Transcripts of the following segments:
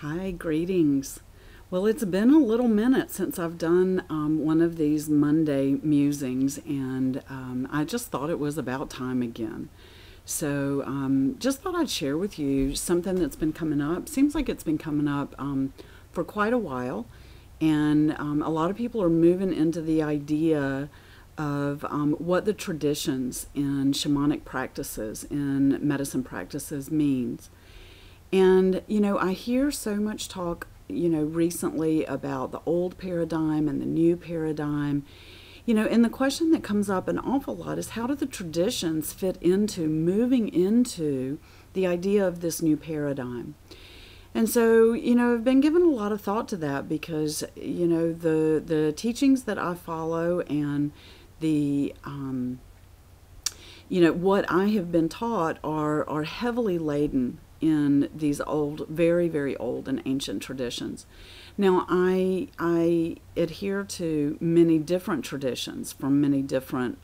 Hi, greetings. Well, it's been a little minute since I've done one of these Monday musings, and I just thought it was about time again. So, just thought I'd share with you something that's been coming up. Seems like it's been coming up for quite a while, and a lot of people are moving into the idea of what the traditions in shamanic practices, in medicine practices, means. And, I hear so much talk, recently about the old paradigm and the new paradigm. And the question that comes up an awful lot is how do the traditions fit into moving into the idea of this new paradigm? And so, I've been given a lot of thought to that because, the teachings that I follow and the, what I have been taught are heavily laden in these old, very, very old and ancient traditions. Now, I adhere to many different traditions from many different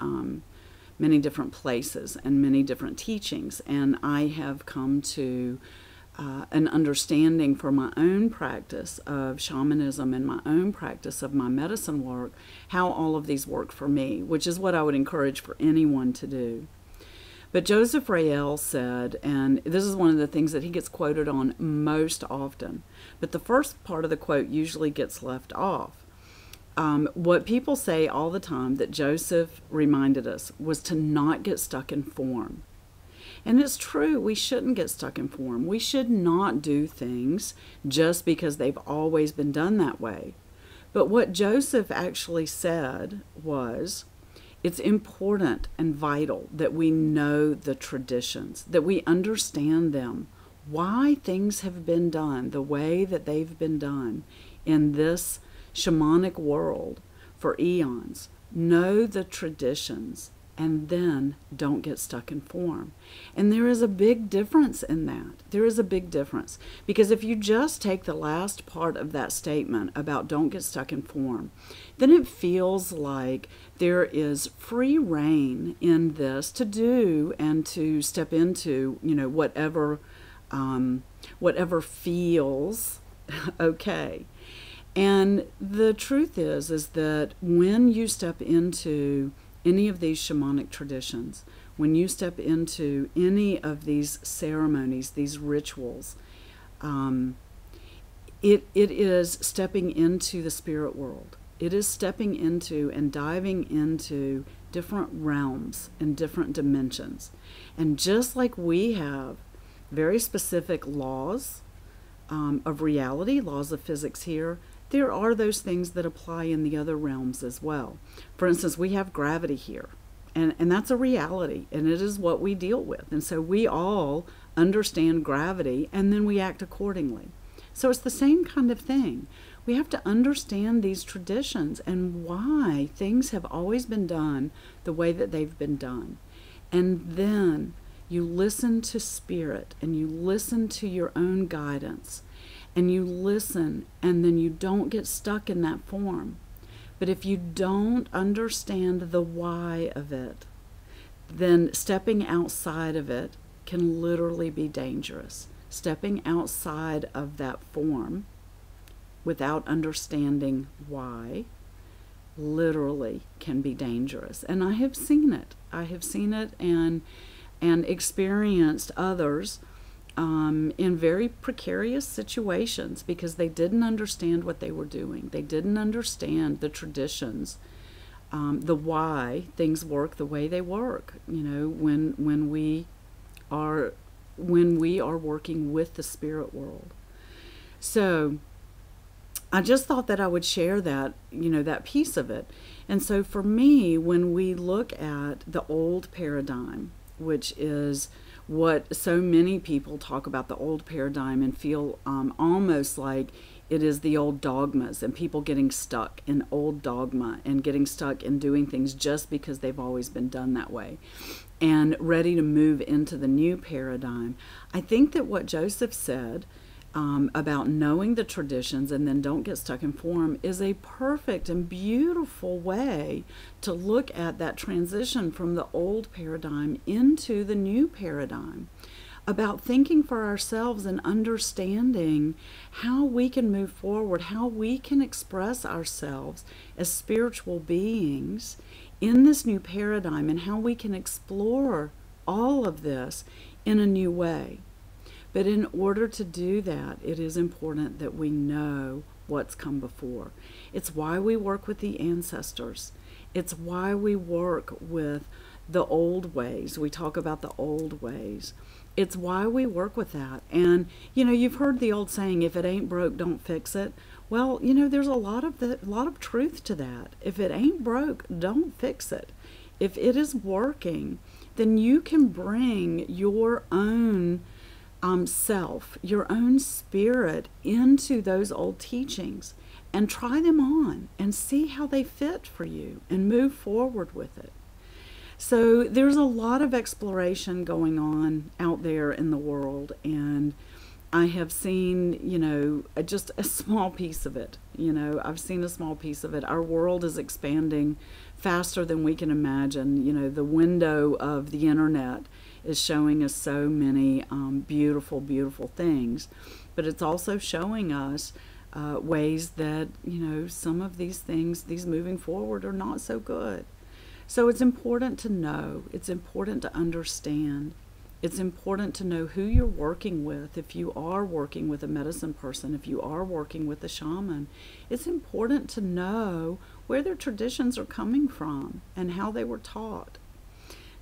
places and many different teachings, and I have come to an understanding for my own practice of shamanism and my own practice of my medicine work, how all of these work for me, which is what I would encourage for anyone to do. But Joseph Rael said, and this is one of the things that he gets quoted on most often, but the first part of the quote usually gets left off. What people say all the time that Joseph reminded us was to not get stuck in form. And it's true, we shouldn't get stuck in form. We should not do things just because they've always been done that way. But what Joseph actually said was, it's important and vital that we know the traditions, that we understand them, why things have been done the way that they've been done in this shamanic world for eons. Know the traditions and then don't get stuck in form. And there is a big difference in that. There is a big difference. Because if you just take the last part of that statement about don't get stuck in form, then it feels like there is free reign in this to do and to step into, whatever feels okay. And the truth is that when you step into any of these shamanic traditions, when you step into any of these ceremonies, these rituals, it is stepping into the spirit world. It is stepping into and diving into different realms and different dimensions. And just like we have very specific laws of reality, laws of physics here, there are those things that apply in the other realms as well. For instance, we have gravity here, and that's a reality, and it is what we deal with. And so we all understand gravity, and then we act accordingly. So it's the same kind of thing. We have to understand these traditions and why things have always been done the way that they've been done. And then you listen to spirit, and you listen to your own guidance, and you listen, and then you don't get stuck in that form. But if you don't understand the why of it, then stepping outside of it can literally be dangerous. Stepping outside of that form without understanding why literally can be dangerous. And I have seen it. I have seen it and experienced others in very precarious situations because they didn't understand what they were doing. They didn't understand the traditions, the why things work the way they work. When we are working with the spirit world. So I just thought that I would share that, that piece of it. And so for me, when we look at the old paradigm, which is what so many people talk about, the old paradigm, and feel almost like it is the old dogmas and people getting stuck in old dogma and getting stuck in doing things just because they've always been done that way and ready to move into the new paradigm. I think that what Joseph said about knowing the traditions and then don't get stuck in form is a perfect and beautiful way to look at that transition from the old paradigm into the new paradigm. about thinking for ourselves and understanding how we can move forward, how we can express ourselves as spiritual beings in this new paradigm, and how we can explore all of this in a new way. But in order to do that, it is important that we know what's come before. It's why we work with the ancestors. It's why we work with the old ways. We talk about the old ways. It's why we work with that. And, you've heard the old saying, if it ain't broke, don't fix it. Well, there's a lot of truth to that. If it ain't broke, don't fix it. If it is working, then you can bring your own self, your own spirit into those old teachings and try them on and see how they fit for you and move forward with it. So there's a lot of exploration going on out there in the world, and I have seen, just a small piece of it. I've seen a small piece of it. Our world is expanding faster than we can imagine. The window of the internet is showing us so many beautiful, beautiful things, but it's also showing us ways that, some of these things, these moving forward, are not so good. So it's important to know, it's important to understand, it's important to know who you're working with. If you are working with a medicine person, if you are working with a shaman, it's important to know where their traditions are coming from and how they were taught.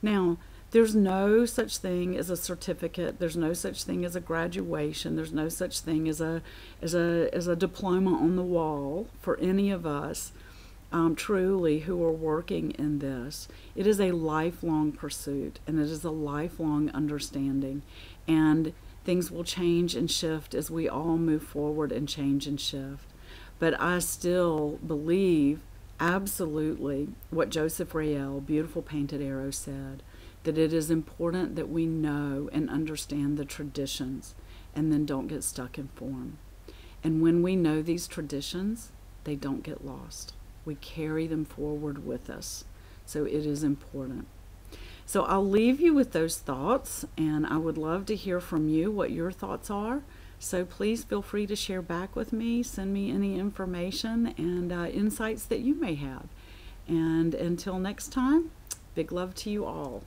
Now, there's no such thing as a certificate. There's no such thing as a graduation. There's no such thing as a diploma on the wall for any of us. Truly, who are working in this. It is a lifelong pursuit, and it is a lifelong understanding, and things will change and shift as we all move forward and change and shift. But I still believe absolutely what Joseph Rael, Beautiful Painted Arrow, said, that it is important that we know and understand the traditions and then don't get stuck in form. And when we know these traditions, they don't get lost. We carry them forward with us. So it is important. So I'll leave you with those thoughts, and I would love to hear from you what your thoughts are. So please feel free to share back with me, send me any information and insights that you may have. And until next time, big love to you all.